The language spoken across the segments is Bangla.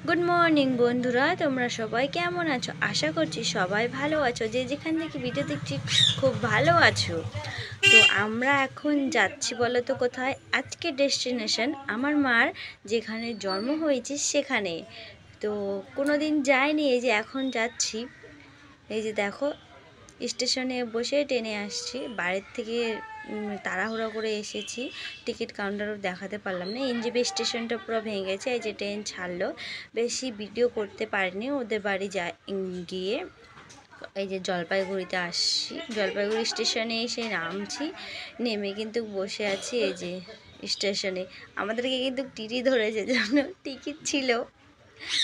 গুড মর্নিং বন্ধুরা, তোমরা সবাই কেমন আছো? আশা করছি সবাই ভালো আছো। যে যেখান থেকে ভিডিও দেখছি খুব ভালো আছো। তো আমরা এখন যাচ্ছি বলো তো কোথায়? আজকে ডেস্টিনেশন আমার মার যেখানে জন্ম হয়েছে সেখানে। তো কোনো দিন যাইনি, এই যে এখন যাচ্ছি। এই যে দেখো, স্টেশনে বসে ট্রেনে আসছি বাড়ির থেকে। তাড়াহুড়ো করে এসেছি, টিকিট কাউন্টারও দেখাতে পারলাম না। এনজেপি স্টেশনটা পুরো ভেঙে গেছে। এই যে ট্রেন ছাড়লো, বেশি ভিডিও করতে পারিনি। ওদের বাড়ি গিয়ে এই যে জলপাইগুড়িতে আসছি, জলপাইগুড়ি স্টেশনে এসে নামছি। নেমে কিন্তু বসে আছি এই যে স্টেশনে। আমাদেরকে কিন্তু টিটি ধরেছে, জন্য টিকিট ছিল,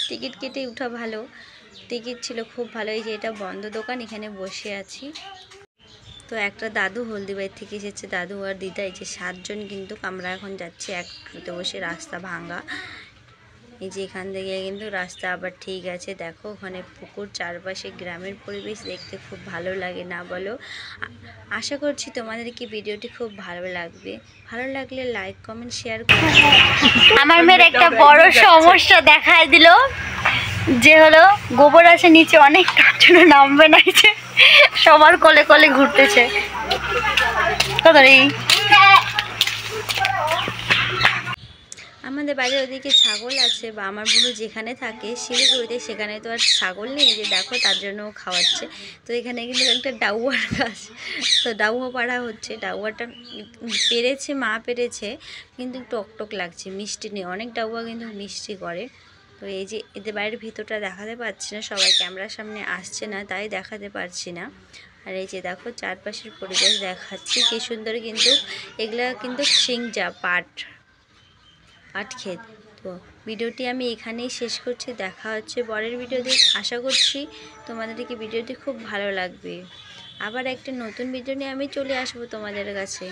টিকিট কেটে উঠা ভালো। টিকিট ছিল খুব ভালো। এই যে এটা বন্ধ দোকান, এখানে বসে আছি। তো একটা দাদু হলদিবাড়ি থেকে এসেছে, দাদু আর দিদা, এই যে 7 জন কিন্তু আমরা এখন যাচ্ছি একসাথে বসে। রাস্তা ভাঙা, এই যে এখান থেকে কিন্তু রাস্তা আবার ঠিক আছে। দেখো ওখানে পুকুর, চারপাশে গ্রামের পরিবেশ দেখতে খুব ভালো লাগে না বলো? আশা করছি তোমাদেরকে ভিডিওটি খুব ভালো লাগবে। ভালো লাগলে লাইক কমেন্ট শেয়ার করো। আমার মেয়ের একটা বড় সমস্যা দেখায় দিল, যে হলো গোবর আছে নিচে অনেক, তার জন্য নামবে না। সবার কোলে কোলে ঘুরতেছে। আমাদের বাড়ির ওদিকে ছাগল আছে, বা আমার বোনু যেখানে থাকে শিলিগুড়িতে, সেখানে তো আর ছাগল নেই। যে দেখো তার জন্য খাওয়াচ্ছে। তো এখানে কিন্তু একটা ডাউয়ার গাছ, তো ডাউয়া পাড়া হচ্ছে। ডাউয়াটা পেরেছে, মা পেরেছে, কিন্তু টক টক লাগছে, মিষ্টি নেই। অনেক ডাউয়া কিন্তু মিষ্টি করে। তো এই যে এদের বাড়ির ভিতরটা দেখাতে পারছি না, সবাই ক্যামেরার সামনে আসছে না, তাই দেখাতে পারছি না। আর এই যে দেখো চারপাশের পরিবেশ দেখাচ্ছি কি সুন্দর। কিন্তু এগুলা কিন্তু সিংজা পাট ক্ষেত। তো ভিডিওটি আমি এখানেই শেষ করছি। দেখা হচ্ছে পরের ভিডিওতে। আশা করছি তোমাদেরকে ভিডিওটি খুব ভালো লাগবে। আবার একটা নতুন ভিডিও নিয়ে আমি চলে আসবো তোমাদের কাছে।